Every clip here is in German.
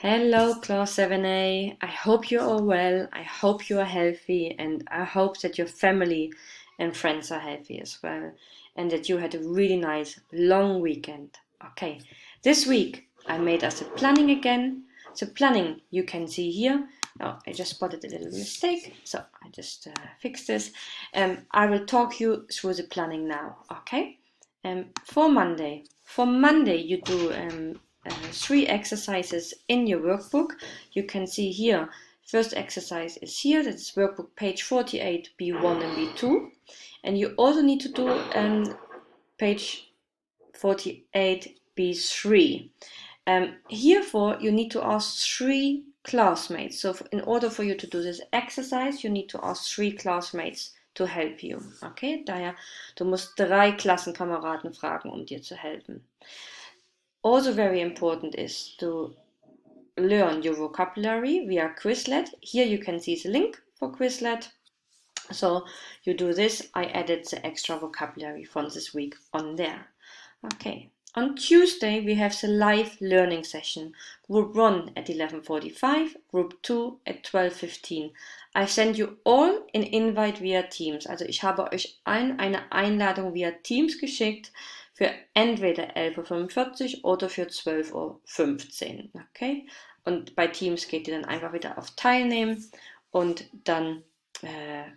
Hello, Class 7A. I hope you're all well. I hope you are healthy, and I hope that your family and friends are healthy as well, and that you had a really nice long weekend. Okay, this week I made us a planning again. So, planning you can see here. Oh, I just spotted a little mistake, so I just fixed this. I will talk you through the planning now. Okay, for Monday you do 3 exercises in your workbook. You can see here, first exercise is here, that's workbook page 48, B1 and B2. And you also need to do page 48, B3. Herefore, you need to ask 3 classmates. So in order for you to do this exercise, you need to ask 3 classmates to help you. Okay, daher, du musst 3 Klassenkameraden fragen, um dir zu helfen. Also very important is to learn your vocabulary via Quizlet. Here you can see the link for Quizlet. So you do this. I added the extra vocabulary from this week on there. Okay. On Tuesday, we have the live learning session. Group 1 at 11:45, Group 2 at 12:15. I send you all an invite via Teams. Also ich habe euch allen eine Einladung via Teams geschickt für entweder 11:45 Uhr oder für 12:15 Uhr. Okay? Und bei Teams geht ihr dann einfach wieder auf Teilnehmen und dann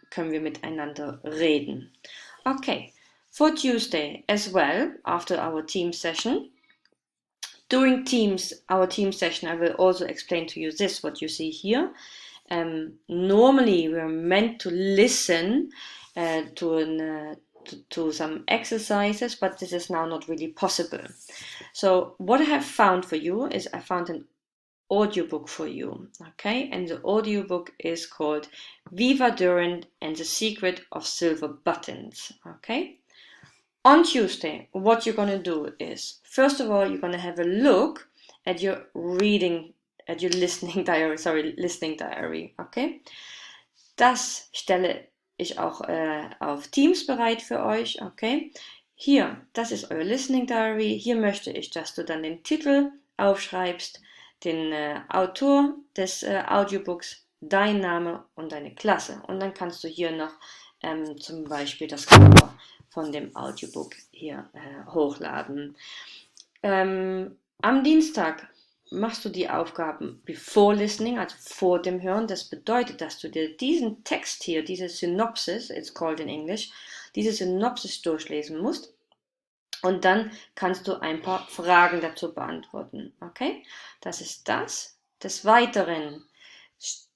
können wir miteinander reden. Okay. For Tuesday as well, after our team session. During our team session, I will also explain to you this, what you see here. Normally, we're meant to listen to some exercises, but this is now not really possible. So what I have found for you is I found an audiobook for you, okay? And the audiobook is called Viva Durant and the Secret of Silver Buttons, okay? On Tuesday, what you're going to do is, first of all, you're going to have a look at your listening diary, okay? Das stelle ich auch auf Teams bereit für euch, okay? Hier, das ist euer Listening Diary. Hier möchte ich, dass du dann den Titel aufschreibst, den Autor des Audiobooks, dein Name und deine Klasse. Und dann kannst du hier noch zum Beispiel das Cover von dem Audiobook hier hochladen. Am Dienstag machst du die Aufgaben before listening, also vor dem Hören. Das bedeutet, dass du dir diesen Text hier, diese Synopsis, it's called in English, diese Synopsis durchlesen musst. Und dann kannst du ein paar Fragen dazu beantworten. Okay? Das ist das. Des Weiteren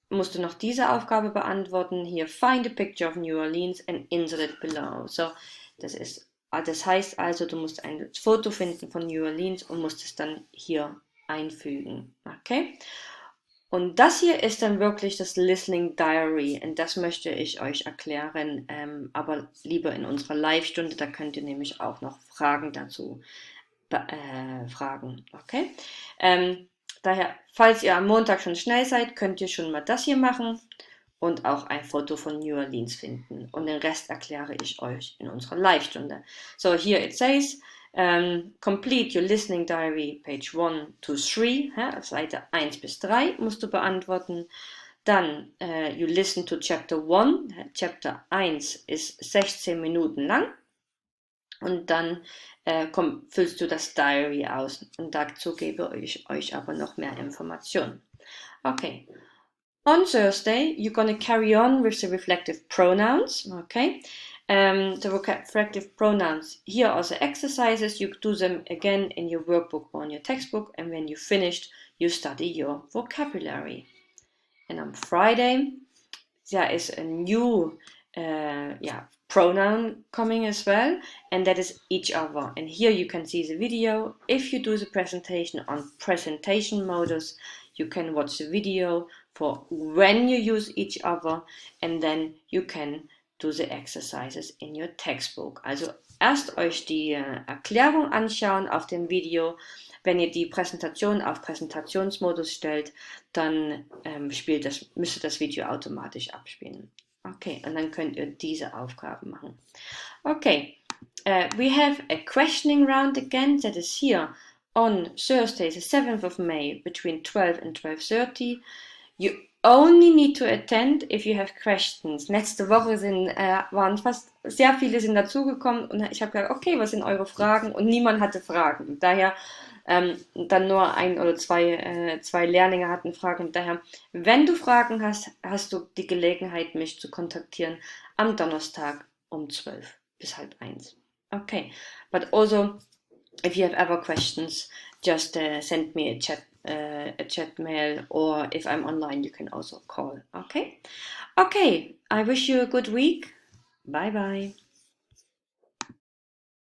musst du noch diese Aufgabe beantworten. Hier, find a picture of New Orleans and insert it below. So, das heißt also, du musst ein Foto finden von New Orleans und musst es dann hier einfügen. Okay? Und das hier ist dann wirklich das Listening Diary und das möchte ich euch erklären, aber lieber in unserer Live-Stunde, da könnt ihr nämlich auch noch Fragen dazu fragen. Okay? Daher, falls ihr am Montag schon schnell seid, könnt ihr schon mal das hier machen und auch ein Foto von New Orleans finden. Und den Rest erkläre ich euch in unserer Live-Stunde. So here it says, complete your listening diary, page 1 to 3, Seite 1 bis 3 musst du beantworten. Dann, you listen to chapter 1, Chapter 1 ist 16 Minuten lang. Und dann füllst du das Diary aus. Und dazu gebe ich euch aber noch mehr Informationen. Okay. On Thursday, you're going to carry on with the reflective pronouns, okay? The reflective pronouns, here are the exercises. You do them again in your workbook or in your textbook, and when you're finished, you study your vocabulary. And on Friday, there is a new pronoun coming as well, and that is each other. And here you can see the video. If you do the presentation on presentation modus, you can watch the video for when you use each other, and then you can do the exercises in your textbook. Also erst euch die Erklärung anschauen auf dem Video. Wenn ihr die Präsentation auf Präsentationsmodus stellt, dann müsste das Video automatisch abspielen. Okay, und dann könnt ihr diese Aufgaben machen. Okay, we have a questioning round again that is here on Thursday, the 7th of May, between 12 and 12:30. You only need to attend if you have questions. Letzte Woche waren fast sehr viele sind dazugekommen und ich habe gesagt, okay, was sind eure Fragen? Und niemand hatte Fragen. Daher dann nur ein oder zwei Lehrlinge hatten Fragen. Daher, wenn du Fragen hast, hast du die Gelegenheit, mich zu kontaktieren am Donnerstag um 12 bis halb 1. Okay, but also if you have other questions, just send me a chat mail, or if I'm online, you can also call. Okay? Okay, I wish you a good week. Bye bye.